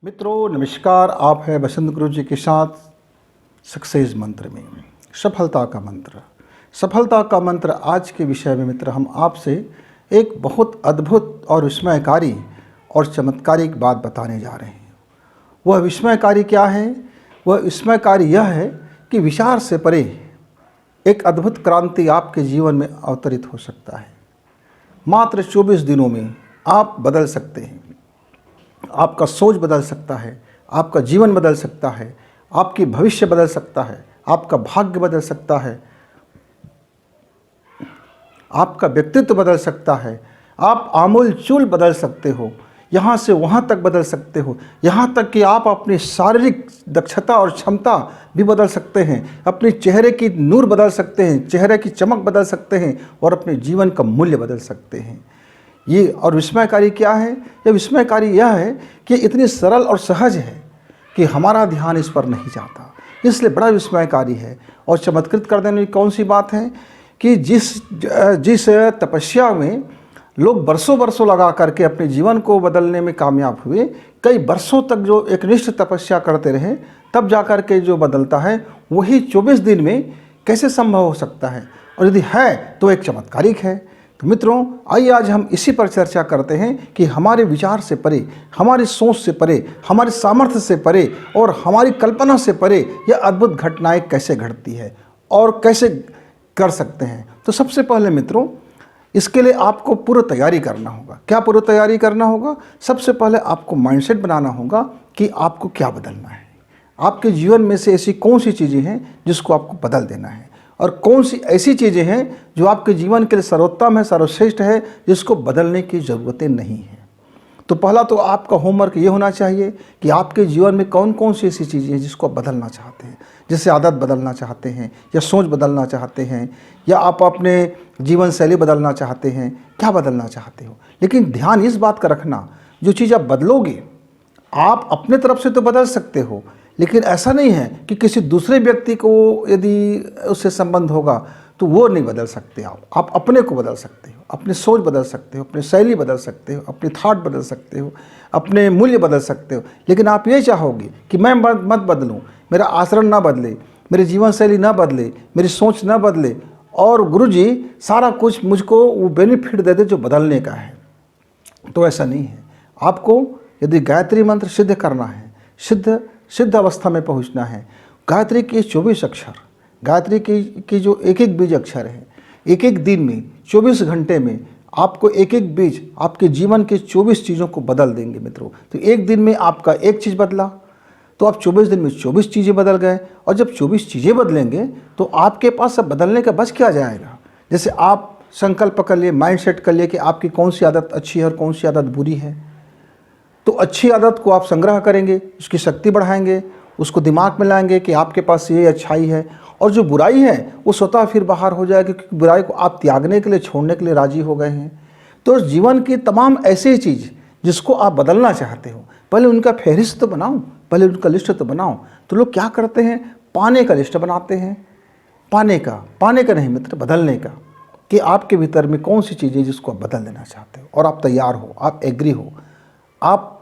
मित्रों नमस्कार। आप हैं बसंत गुरु जी के साथ सक्सेस मंत्र में। सफलता का मंत्र। सफलता का मंत्र आज के विषय में मित्र हम आपसे एक बहुत अद्भुत और विस्मयकारी और चमत्कारिक बात बताने जा रहे हैं। वह विस्मयकारी क्या है? वह विस्मयकारी यह है कि विचार से परे एक अद्भुत क्रांति आपके जीवन में अवतरित हो सकता है। मात्र 24 दिनों में आप बदल सकते हैं। आपका सोच बदल सकता है, आपका जीवन बदल सकता है, आपकी भविष्य बदल सकता है, आपका भाग्य बदल सकता है, आपका व्यक्तित्व बदल सकता है। आप आमूल चूल बदल सकते हो, यहाँ से वहाँ तक बदल सकते हो। यहाँ तक कि आप अपनी शारीरिक दक्षता और क्षमता भी बदल सकते हैं, अपने चेहरे की नूर बदल सकते हैं, चेहरे की चमक बदल सकते हैं और अपने जीवन का मूल्य बदल सकते हैं। ये और विस्मयकारी क्या है? यह विस्मयकारी यह है कि इतनी सरल और सहज है कि हमारा ध्यान इस पर नहीं जाता, इसलिए बड़ा विस्मयकारी है। और चमत्कृत कर देने की कौन सी बात है कि जिस तपस्या में लोग बरसों बरसों लगा करके अपने जीवन को बदलने में कामयाब हुए, कई बरसों तक जो एकनिष्ठ तपस्या करते रहे, तब जा कर के जो बदलता है वही 24 दिन में कैसे संभव हो सकता है? और यदि है तो एक चमत्कारिक है। तो मित्रों आइए आज हम इसी पर चर्चा करते हैं कि हमारे विचार से परे, हमारी सोच से परे, हमारे सामर्थ्य से परे और हमारी कल्पना से परे यह अद्भुत घटनाएं कैसे घटती है और कैसे कर सकते हैं। तो सबसे पहले मित्रों इसके लिए आपको पूर्व तैयारी करना होगा। क्या पूर्व तैयारी करना होगा? सबसे पहले आपको माइंडसेट बनाना होगा कि आपको क्या बदलना है। आपके जीवन में से ऐसी कौन सी चीज़ें हैं जिसको आपको बदल देना है और कौन सी ऐसी चीज़ें हैं जो आपके जीवन के लिए सर्वोत्तम है, सर्वश्रेष्ठ है, जिसको बदलने की ज़रूरतें नहीं हैं। तो पहला तो आपका होमवर्क ये होना चाहिए कि आपके जीवन में कौन कौन सी ऐसी चीज़ें हैं जिसको आप बदलना चाहते हैं। जैसे आदत बदलना चाहते हैं या सोच बदलना चाहते हैं या आप अपने जीवन शैली बदलना चाहते हैं, क्या बदलना चाहते हो। लेकिन ध्यान इस बात का रखना, जो चीज़ आप बदलोगे आप अपने तरफ से तो बदल सकते हो, लेकिन ऐसा नहीं है कि किसी दूसरे व्यक्ति को यदि उससे संबंध होगा तो वो नहीं बदल सकते। आप अपने को बदल सकते हो, अपनी सोच बदल सकते हो, अपनी शैली बदल सकते हो, अपनी थाट बदल सकते हो, अपने मूल्य बदल सकते हो। लेकिन आप ये चाहोगे कि मैं मत बदलूं, मेरा आचरण ना बदले, मेरी जीवन शैली ना बदले, मेरी सोच ना बदले और गुरुजी सारा कुछ मुझको वो बेनिफिट दे दे जो बदलने का है। तो ऐसा नहीं है। आपको यदि गायत्री मंत्र सिद्ध करना है, सिद्ध अवस्था में पहुंचना है, गायत्री के 24 अक्षर, गायत्री की जो एक एक बीज अक्षर है, एक एक दिन में 24 घंटे में आपको एक एक बीज आपके जीवन के 24 चीज़ों को बदल देंगे मित्रों। तो एक दिन में आपका एक चीज़ बदला तो आप 24 दिन में 24 चीज़ें बदल गए। और जब 24 चीज़ें बदलेंगे तो आपके पास अब बदलने का बच क्या जाएगा। जैसे आप संकल्प कर लिए, माइंड सेट कर लिए कि आपकी कौन सी आदत अच्छी है और कौन सी आदत बुरी है। तो अच्छी आदत को आप संग्रह करेंगे, उसकी शक्ति बढ़ाएंगे, उसको दिमाग में लाएंगे कि आपके पास ये अच्छाई है, और जो बुराई है वो स्वतः फिर बाहर हो जाएगी क्योंकि बुराई को आप त्यागने के लिए, छोड़ने के लिए राजी हो गए हैं। तो जीवन की तमाम ऐसी चीज़ जिसको आप बदलना चाहते हो, पहले उनका फहरिस्त तो बनाओ, पहले उनका लिस्ट तो बनाओ। तो लोग क्या करते हैं, पाने का लिस्ट बनाते हैं। पाने का नहीं मित्र, बदलने का, कि आपके भीतर में कौन सी चीज़ें जिसको आप बदल देना चाहते हो और आप तैयार हो, आप एग्री हो, आप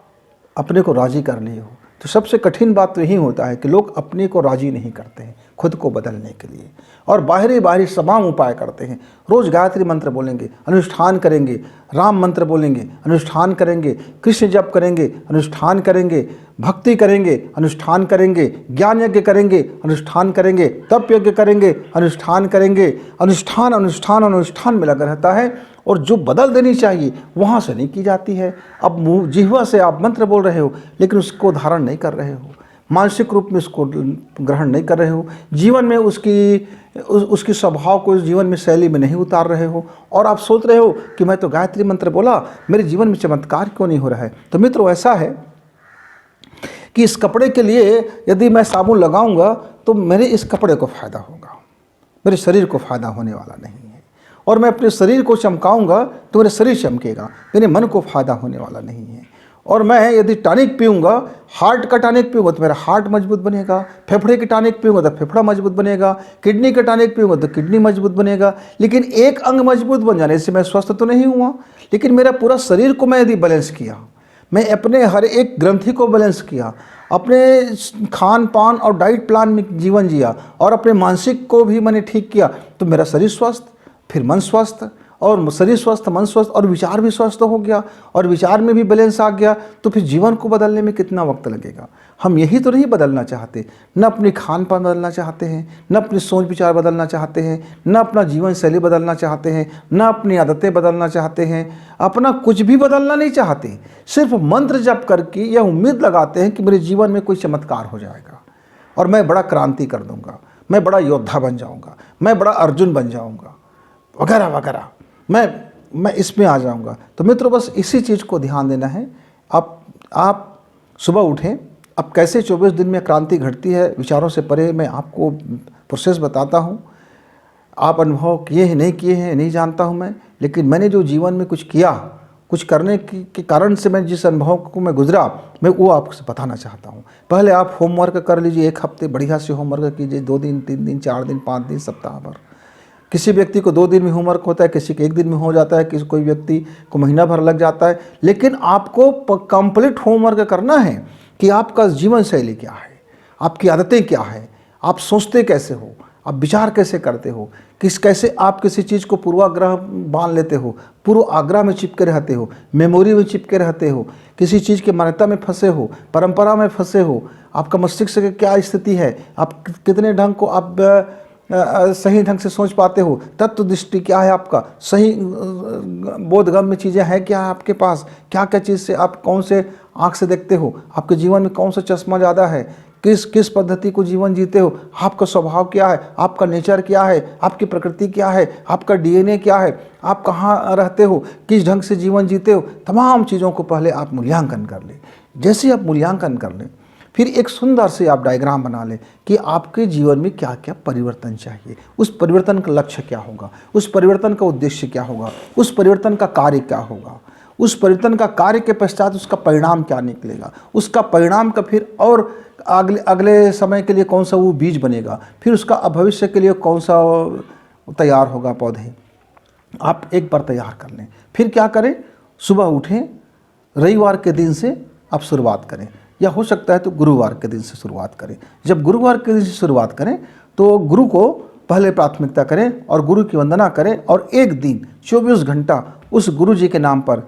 अपने को राज़ी कर लिए हो। तो सबसे कठिन बात तो यही होता है कि लोग अपने को राज़ी नहीं करते हैं खुद को बदलने के लिए और बाहरी तमाम उपाय करते हैं। रोज़ गायत्री मंत्र बोलेंगे, अनुष्ठान करेंगे, राम मंत्र बोलेंगे, अनुष्ठान करेंगे, कृष्ण जप करेंगे, अनुष्ठान करेंगे, भक्ति करेंगे, अनुष्ठान करेंगे, ज्ञान यज्ञ करेंगे, अनुष्ठान करेंगे, तप यज्ञ करेंगे, अनुष्ठान करेंगे। अनुष्ठान अनुष्ठान अनुष्ठान में लगा रहता है और जो बदल देनी चाहिए वहाँ से नहीं की जाती है। अब मुँह जिह्वा से आप मंत्र बोल रहे हो लेकिन उसको धारण नहीं कर रहे हो, मानसिक रूप में उसको ग्रहण नहीं कर रहे हो, जीवन में उसकी स्वभाव को जीवन में शैली में नहीं उतार रहे हो और आप सोच रहे हो कि मैं तो गायत्री मंत्र बोला, मेरे जीवन में चमत्कार क्यों नहीं हो रहा है। तो मित्रों ऐसा है कि इस कपड़े के लिए यदि मैं साबुन लगाऊंगा तो मेरे इस कपड़े को फ़ायदा होगा, मेरे शरीर को फ़ायदा होने वाला नहीं है। और मैं अपने शरीर को चमकाऊंगा तो मेरा शरीर चमकेगा, मेरे मन को फ़ायदा होने वाला नहीं है। और मैं यदि टॉनिक पीऊँगा, हार्ट का टॉनिक पीऊँगा तो मेरा हार्ट मजबूत बनेगा, फेफड़े की टॉनिक पीऊँगा तो फेफड़ा मजबूत बनेगा, किडनी का टॉनिक पीऊँगा तो किडनी मजबूत बनेगा। लेकिन एक अंग मजबूत बन जाने से मैं स्वस्थ तो नहीं हुआ, लेकिन मेरा पूरा शरीर को मैं यदि बैलेंस किया, मैं अपने हर एक ग्रंथि को बैलेंस किया, अपने खान पान और डाइट प्लान में जीवन जिया और अपने मानसिक को भी मैंने ठीक किया, तो मेरा शरीर स्वस्थ, फिर मन स्वस्थ, और शरीर स्वस्थ, मन स्वस्थ और विचार भी स्वस्थ हो गया, और विचार में भी बैलेंस आ गया, तो फिर जीवन को बदलने में कितना वक्त लगेगा। हम यही तो नहीं बदलना चाहते, न अपनी खान पान बदलना चाहते हैं, न अपनी सोच विचार बदलना चाहते हैं, न अपना जीवन शैली बदलना चाहते हैं, न अपनी आदतें बदलना चाहते हैं, अपना कुछ भी बदलना नहीं चाहते। सिर्फ मंत्र जप करके यह उम्मीद लगाते हैं कि मेरे जीवन में कोई चमत्कार हो जाएगा और मैं बड़ा क्रांति कर दूंगा, मैं बड़ा योद्धा बन जाऊंगा, मैं बड़ा अर्जुन बन जाऊंगा, वगैरह वगैरह, मैं इसमें आ जाऊंगा। तो मित्रों, बस इसी चीज़ को ध्यान देना है। आप सुबह उठें। अब कैसे 24 दिन में क्रांति घटती है विचारों से परे, मैं आपको प्रोसेस बताता हूँ। आप अनुभव किए हैं नहीं किए हैं नहीं जानता हूँ मैं, लेकिन मैंने जो जीवन में कुछ किया, कुछ करने के कारण से मैं जिस अनुभव को मैं गुजरा, मैं वो आपको बताना चाहता हूँ। पहले आप होमवर्क कर लीजिए, 1 हफ्ते बढ़िया से होमवर्क कीजिए, 2 दिन 3 दिन 4 दिन 5 दिन सप्ताह भर। किसी व्यक्ति को 2 दिन में होमवर्क होता है, किसी के 1 दिन में हो जाता है, किसी कोई व्यक्ति को महीना भर लग जाता है, लेकिन आपको कंप्लीट होमवर्क करना है कि आपका जीवन शैली क्या है, आपकी आदतें क्या है, आप सोचते कैसे हो, आप विचार कैसे करते हो, कैसे आप किसी चीज़ को पूर्वाग्रह बांध लेते हो, पूर्व आग्रह में चिपके रहते हो, मेमोरी में चिपके रहते हो, किसी चीज़ की मान्यता में फंसे हो, परंपरा में फंसे हो, आपका मस्तिष्क की क्या स्थिति है, आप कितने ढंग को आप सही ढंग से सोच पाते हो, तत्व दृष्टि क्या है आपका, सही बोधगम्य चीज़ें हैं क्या है आपके पास, क्या क्या चीज़ से आप कौन से आँख से देखते हो, आपके जीवन में कौन सा चश्मा ज़्यादा है, किस पद्धति को जीवन जीते हो, आपका स्वभाव क्या है, आपका नेचर क्या है, आपकी प्रकृति क्या है, आपका डीएनए क्या है, आप कहाँ रहते हो, किस ढंग से जीवन जीते हो, तमाम चीज़ों को पहले आप मूल्यांकन कर लें। जैसे आप मूल्यांकन कर लें, फिर एक सुंदर से आप डायग्राम बना लें कि आपके जीवन में क्या क्या परिवर्तन चाहिए, उस परिवर्तन का लक्ष्य क्या होगा, उस परिवर्तन का उद्देश्य क्या होगा, उस परिवर्तन का कार्य क्या होगा, उस परिवर्तन का कार्य के पश्चात उसका परिणाम क्या निकलेगा, उसका परिणाम का फिर और अगले समय के लिए कौन सा वो बीज बनेगा, फिर उसका भविष्य के लिए कौन सा तैयार होगा पौधे। आप एक बार तैयार कर लें। फिर क्या करें, सुबह उठें, रविवार के दिन से आप शुरुआत करें, या हो सकता है तो गुरुवार के दिन से शुरुआत करें। जब गुरुवार के दिन से शुरुआत करें तो गुरु को पहले प्राथमिकता करें और गुरु की वंदना करें, और एक दिन 24 घंटा उस गुरु जी के नाम पर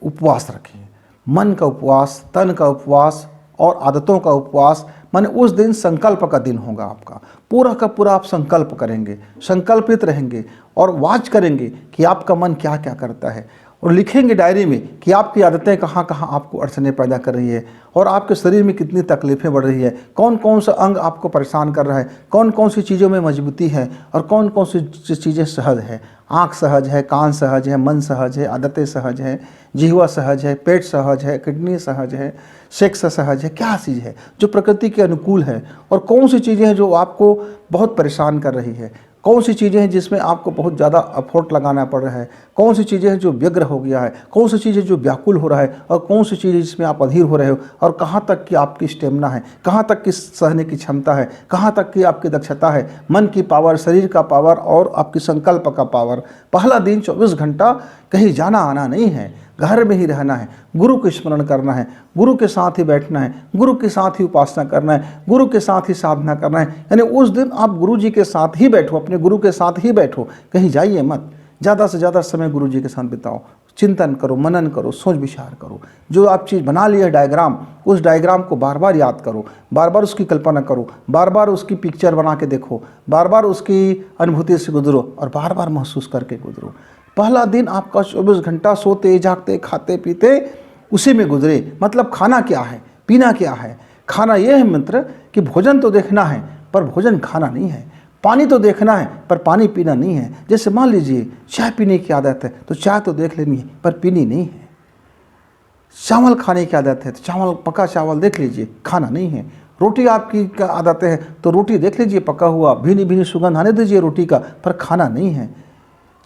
उपवास रखें। मन का उपवास, तन का उपवास और आदतों का उपवास। माने उस दिन संकल्प का दिन होगा आपका, पूरा का पूरा आप संकल्प करेंगे, संकल्पित रहेंगे और वाच करेंगे कि आपका मन क्या क्या करता है, और लिखेंगे डायरी में कि आपकी आदतें कहाँ कहाँ आपको अड़चनें पैदा कर रही है, और आपके शरीर में कितनी तकलीफ़ें बढ़ रही है, कौन कौन सा अंग आपको परेशान कर रहा है, कौन कौन सी चीज़ों में मजबूती है और कौन कौन सी चीज़ें सहज है। आँख सहज है, कान सहज है, मन सहज है, आदतें सहज है, जिह्वा सहज है, पेट सहज है, किडनी सहज है, सेक्स सहज है, क्या चीज़ है जो प्रकृति के अनुकूल है, और कौन सी चीज़ें हैं जो आपको बहुत परेशान कर रही है, कौन सी चीज़ें हैं जिसमें आपको बहुत ज़्यादा एफर्ट लगाना पड़ रहा है, कौन सी चीज़ें हैं जो व्यग्र हो गया है, कौन सी चीज़ें जो व्याकुल हो रहा है, और कौन सी चीज़ें जिसमें आप अधीर हो रहे हो, और कहाँ तक की आपकी स्टेमिना है, कहाँ तक की सहने की क्षमता है, कहाँ तक की आपकी दक्षता है, मन की पावर, शरीर का पावर और आपकी संकल्प का पावर। पहला दिन 24 घंटा कहीं जाना आना नहीं है, घर में ही रहना है, गुरु को स्मरण करना है, गुरु के साथ ही बैठना है, गुरु के साथ ही उपासना करना है, गुरु के साथ ही साधना करना है। यानी उस दिन आप गुरु जी के साथ ही बैठो, अपने गुरु के साथ ही बैठो, कहीं जाइए मत। ज़्यादा से ज़्यादा समय गुरु जी के साथ बिताओ, चिंतन करो, मनन करो, सोच विचार करो। जो आप चीज़ बना ली है डायग्राम, उस डायग्राम को बार बार याद करो, बार बार उसकी कल्पना करो, बार बार उसकी पिक्चर बना के देखो, बार बार उसकी अनुभूति से गुजरो और बार बार महसूस करके गुजरो। पहला दिन आपका 24 घंटा सोते जागते खाते पीते उसी में गुजरे। मतलब खाना क्या है, पीना क्या है। खाना यह है मित्र कि भोजन तो देखना है पर भोजन खाना नहीं है, पानी तो देखना है पर पानी पीना नहीं है। जैसे मान लीजिए चाय पीने की आदत है तो चाय तो देख लेनी है पर पीनी नहीं है। चावल खाने की आदत है तो चावल, पका चावल देख लीजिए, खाना नहीं है। रोटी आपकी आदत है तो रोटी देख लीजिए पका हुआ, भीनी भीनी सुगंध आने दीजिए रोटी का, पर खाना नहीं है।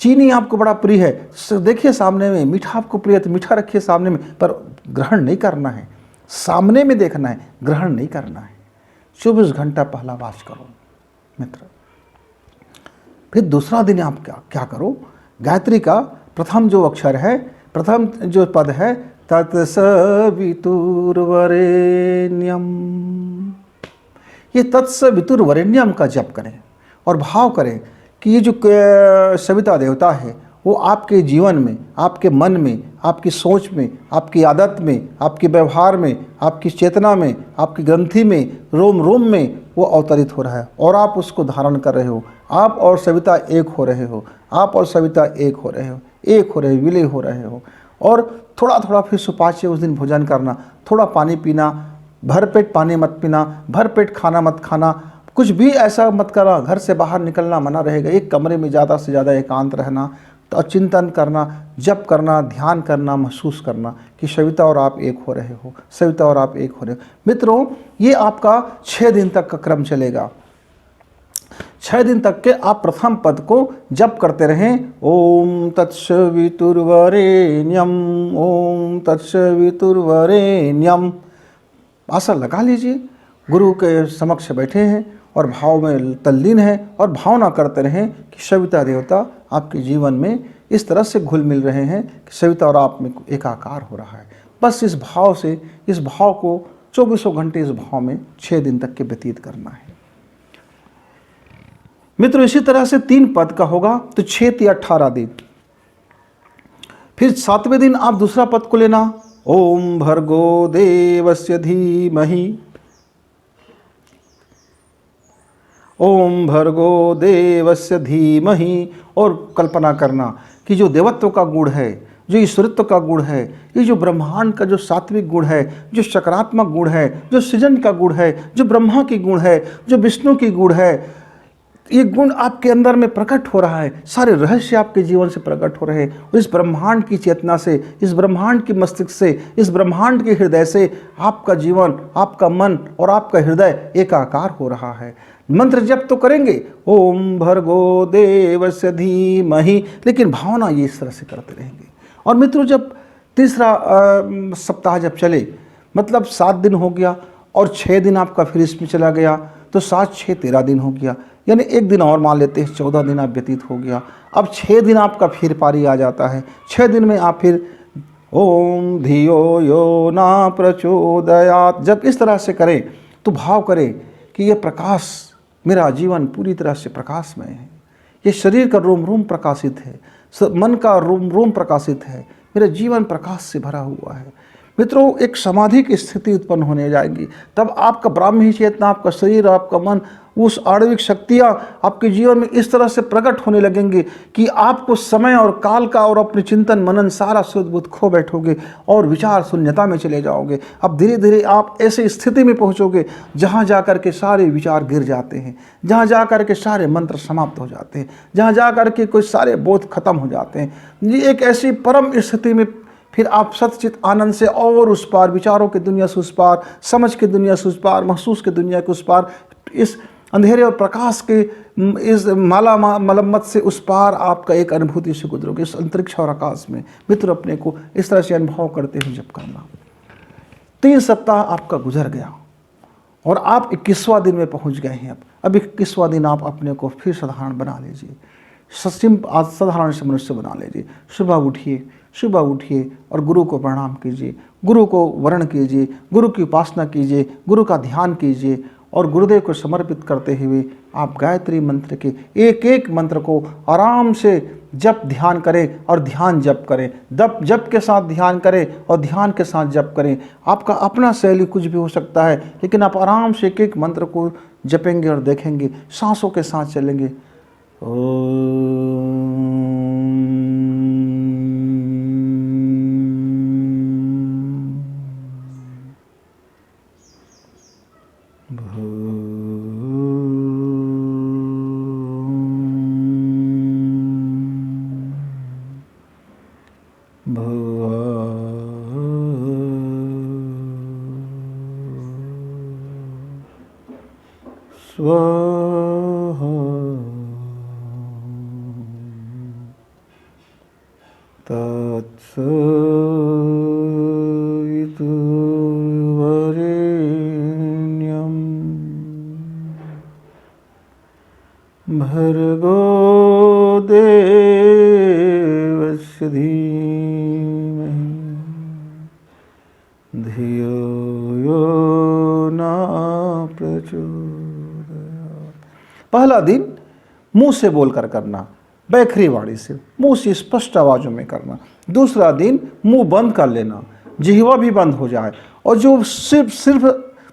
चीनी आपको बड़ा प्रिय है, देखिए सामने में, मीठा आपको प्रिय है तो मीठा रखिए सामने में, पर ग्रहण नहीं करना है, सामने में देखना है, ग्रहण नहीं करना है। 24 घंटा पहला वाच करो मित्र। फिर दूसरा दिन आप क्या करो, गायत्री का प्रथम जो अक्षर है, प्रथम जो पद है, तत्सवितुर्वरेण्यम। ये तत्सवितुर्वरेण्यम का जप करें और भाव करें कि ये जो सविता देवता है वो आपके जीवन में, आपके मन में, आपकी सोच में, आपकी आदत में, आपके व्यवहार में, आपकी चेतना में, आपकी ग्रंथि में, रोम रोम में वो अवतरित हो रहा है और आप उसको धारण कर रहे हो। आप और सविता एक हो रहे हो, आप और सविता एक हो रहे हो, एक हो रहे हो, विलय हो रहे हो। और थोड़ा थोड़ा फिर सुपाच्य उस दिन भोजन करना, थोड़ा पानी पीना, भर पेट पानी मत पीना, भर पेट खाना मत खाना, कुछ भी ऐसा मत करना, घर से बाहर निकलना मना रहेगा, एक कमरे में ज़्यादा से ज़्यादा एकांत रहना, तो चिंतन करना, जप करना, ध्यान करना, महसूस करना कि सविता और आप एक हो रहे हो, सविता और आप एक हो रहे हो। मित्रों, ये आपका 6 दिन तक का क्रम चलेगा। 6 दिन तक के आप प्रथम पद को जप करते रहें, ओम तत्सवितुर्वरेण्यम, ओम तत्सवितुर्वरेण्यम। आसन लगा लीजिए, गुरु के समक्ष बैठे हैं और भाव में तल्लीन हैं और भावना करते रहें कि सविता देवता आपके जीवन में इस तरह से घुल मिल रहे हैं कि सविता और आप में एकाकार हो रहा है। बस इस भाव से, इस भाव को 24 घंटे इस भाव में 6 दिन तक के व्यतीत करना है। मित्रों, इसी तरह से 3 पद का होगा तो 6 या 18 दिन। फिर 7वें दिन आप दूसरा पद को लेना, ओम भर्गो देवस्य धीमहि, ओम भर्गो देवस्य धीमहि। और कल्पना करना कि जो देवत्व का गुण है, जो ईश्वरत्व का गुण है, ये जो ब्रह्मांड का जो सात्विक गुण है, जो सकारात्मक गुण है, जो सृजन का गुण है, जो ब्रह्मा की गुण है, जो विष्णु की गुण है, ये गुण आपके अंदर में प्रकट हो रहा है। सारे रहस्य आपके जीवन से प्रकट हो रहे हैं और इस ब्रह्मांड की चेतना से, इस ब्रह्मांड की मस्तिष्क से, इस ब्रह्मांड के हृदय से आपका जीवन, आपका मन और आपका हृदय एकाकार हो रहा है। मंत्र जप तो करेंगे, ओम भर्गो देवस्य धीमहि, लेकिन भावना ये इस तरह से करते रहेंगे। और मित्रों, जब तीसरा सप्ताह जब चले, मतलब 7 दिन हो गया और 6 दिन आपका फिर इसमें चला गया, तो 7, 6, 13 दिन हो गया, यानी 1 दिन और मान लेते हैं, 14 दिन आप व्यतीत हो गया। अब 6 दिन आपका फिर पारी आ जाता है। 6 दिन में आप फिर ओम धियो यो ना प्रचोदयात्, जब इस तरह से करें तो भाव करें कि ये प्रकाश, मेरा जीवन पूरी तरह से प्रकाशमय है, ये शरीर का रोम रोम प्रकाशित है, मन का रोम रोम प्रकाशित है, मेरा जीवन प्रकाश से भरा हुआ है। मित्रों, एक समाधि की स्थिति उत्पन्न होने जाएगी। तब आपका ब्राह्मी चेतना, आपका शरीर, आपका मन, उस आणविक शक्तियाँ आपके जीवन में इस तरह से प्रकट होने लगेंगे कि आपको समय और काल का और अपने चिंतन मनन सारा सुध-बुध खो बैठोगे और विचार शून्यता में चले जाओगे। अब धीरे धीरे आप ऐसी स्थिति में पहुँचोगे जहाँ जा कर के सारे विचार गिर जाते हैं, जहाँ जा कर के सारे मंत्र समाप्त हो जाते हैं, जहाँ जा कर के कोई सारे बोध खत्म हो जाते हैं। ये एक ऐसी परम स्थिति में फिर आप सतचित आनंद से और उस पार, विचारों की दुनिया से उस पार, समझ की दुनिया से उस पार, महसूस की दुनिया के उस पार, इस अंधेरे और प्रकाश के इस माला मलम्मत से उस पार आपका एक अनुभूति से गुजरोगे, इस अंतरिक्ष और आकाश में। मित्र, अपने को इस तरह से अनुभव करते हुए जब करना। 3 सप्ताह आपका गुजर गया और आप 21वां दिन में पहुंच गए हैं। अब 21वां दिन आप अपने को फिर साधारण बना लीजिए, साधारण से मनुष्य बना लीजिए। सुबह उठिए और गुरु को प्रणाम कीजिए, गुरु को वरण कीजिए, गुरु की उपासना कीजिए, गुरु का ध्यान कीजिए और गुरुदेव को समर्पित करते हुए आप गायत्री मंत्र के एक एक मंत्र को आराम से जप ध्यान करें और ध्यान जप करें। जप के साथ ध्यान करें और ध्यान के साथ जप करें। आपका अपना शैली कुछ भी हो सकता है, लेकिन आप आराम से एक एक मंत्र को जपेंगे और देखेंगे, सांसों के साथ चलेंगे। स्वाहा तत्सवितुर्वरेण्यं भर्गो देवस्य धीमहि धियो यो न प्रचोदयात्। पहला दिन मुंह से बोलकर करना, बैखरी वाणी से, मुंह से स्पष्ट आवाज़ों में करना। दूसरा दिन मुंह बंद कर लेना, जिह्वा भी बंद हो जाए, और जो सिर्फ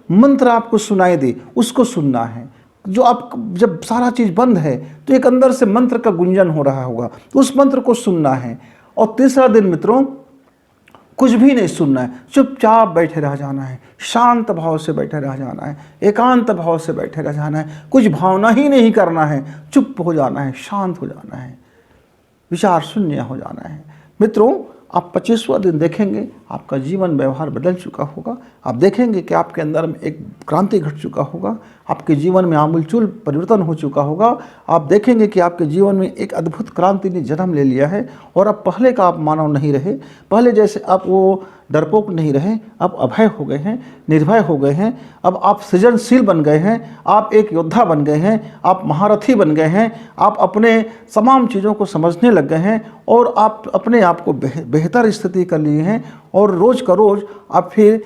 मंत्र आपको सुनाई दे उसको सुनना है। जो आप जब सारा चीज़ बंद है तो एक अंदर से मंत्र का गुंजन हो रहा होगा, तो उस मंत्र को सुनना है। और तीसरा दिन मित्रों कुछ भी नहीं सुनना है, चुपचाप बैठे रह जाना है, शांत भाव से बैठे रह जाना है, एकांत भाव से बैठे रह जाना है, कुछ भावना ही नहीं करना है, चुप हो जाना है, शांत हो जाना है, विचार शून्य हो जाना है। मित्रों, आप 25वां दिन देखेंगे आपका जीवन व्यवहार बदल चुका होगा। आप देखेंगे कि आपके अंदर में एक क्रांति घट चुका होगा, आपके जीवन में आमूलचूल परिवर्तन हो चुका होगा। आप देखेंगे कि आपके जीवन में एक अद्भुत क्रांति ने जन्म ले लिया है, और अब पहले का आप मानव नहीं रहे, पहले जैसे आप वो डरपोक नहीं रहे, अब अभय हो गए हैं, निर्भय हो गए हैं, अब आप सृजनशील बन गए हैं, आप एक योद्धा बन गए हैं, आप महारथी बन गए हैं, आप अपने तमाम चीज़ों को समझने लग गए हैं, और आप अपने आप को बेहतर स्थिति कर लिए हैं। और रोज़ का रोज़ आप फिर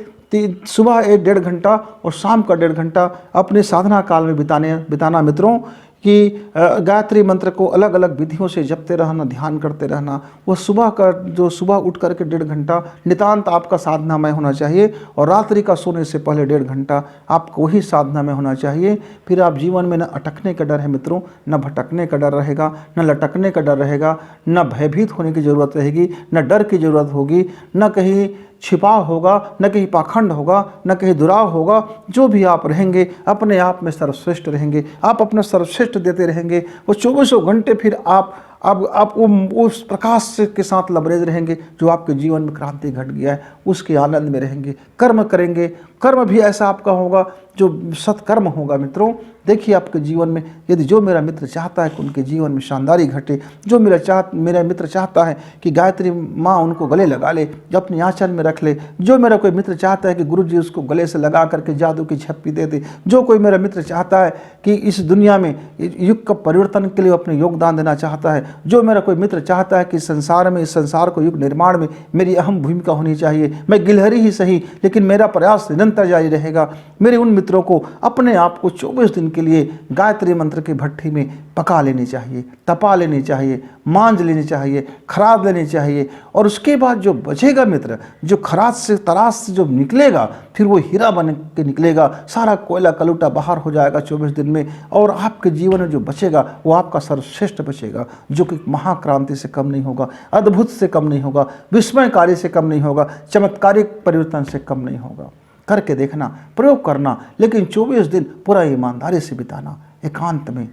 सुबह 1-1.5 घंटा और शाम का 1.5 घंटा अपने साधना काल में बिताना मित्रों, कि गायत्री मंत्र को अलग अलग विधियों से जपते रहना, ध्यान करते रहना। वो सुबह उठ करके 1.5 घंटा नितांत आपका साधनामय होना चाहिए, और रात्रि का सोने से पहले 1.5 घंटा आपको वही साधना में होना चाहिए। फिर आप जीवन में न अटकने का डर है मित्रों, न भटकने का डर रहेगा, न लटकने का डर रहेगा, न भयभीत होने की ज़रूरत रहेगी, न डर की ज़रूरत होगी, न कहीं छिपाव होगा, न कहीं पाखंड होगा, न कहीं दुराव होगा। जो भी आप रहेंगे अपने आप में सर्वश्रेष्ठ रहेंगे, आप अपना सर्वश्रेष्ठ देते रहेंगे। वो 24 घंटे फिर आप उस प्रकाश के साथ लबरेज रहेंगे जो आपके जीवन में क्रांति घट गया है, उसके आनंद में रहेंगे। कर्म करेंगे, कर्म भी ऐसा आपका होगा जो सत्कर्म होगा। मित्रों, देखिए आपके जीवन में, यदि जो मेरा मित्र चाहता है कि उनके जीवन में शानदारी घटे, जो मेरा मित्र चाहता है कि गायत्री माँ उनको गले लगा ले, जो अपने आंचल में रख ले, जो मेरा कोई मित्र चाहता है कि गुरु जी उसको गले से लगा करके जादू की झप्पी दे दे, जो कोई मेरा मित्र चाहता है कि इस दुनिया में युग का परिवर्तन के लिए अपने योगदान देना चाहता है, जो मेरा कोई मित्र चाहता है कि संसार में, इस संसार को युग निर्माण में मेरी अहम भूमिका होनी चाहिए, मैं गिलहरी ही सही लेकिन मेरा प्रयास निरंतर जारी रहेगा, मेरे उन मित्रों को अपने आप को 24 दिन के लिए गायत्री मंत्र की भट्ठी में पका लेनी चाहिए, तपा लेनी चाहिए, मांझ लेनी चाहिए, खराद लेनी चाहिए। और उसके बाद जो बचेगा मित्र, जो खराद से तराश से जो निकलेगा, फिर वो हीरा बन के निकलेगा, सारा कोयला कलूटा बाहर हो जाएगा 24 दिन में, और आपके जीवन में जो बचेगा वो आपका सर्वश्रेष्ठ बचेगा, जो कि महाक्रांति से कम नहीं होगा, अद्भुत से कम नहीं होगा, विस्मयकारी से कम नहीं होगा, चमत्कारिक परिवर्तन से कम नहीं होगा। करके देखना, प्रयोग करना, लेकिन 24 दिन पूरा ईमानदारी से बिताना, एकांत में,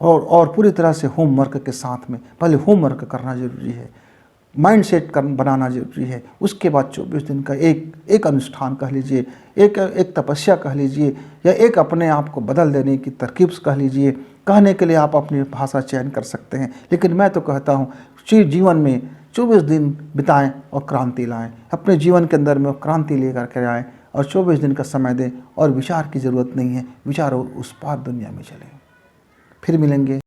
और पूरी तरह से होमवर्क के साथ में। पहले होमवर्क करना जरूरी है, माइंड सेट बनाना जरूरी है। उसके बाद 24 दिन का एक अनुष्ठान कह लीजिए, एक तपस्या कह लीजिए, या एक अपने आप को बदल देने की तरकीब कह लीजिए। कहने के लिए आप अपनी भाषा चयन कर सकते हैं, लेकिन मैं तो कहता हूँ जीवन में 24 दिन बिताएं और क्रांति लाएं, अपने जीवन के अंदर में क्रांति लेकर के आएँ, और 24 दिन का समय दें। और विचार की ज़रूरत नहीं है, विचार उस पार दुनिया में चले। फिर मिलेंगे।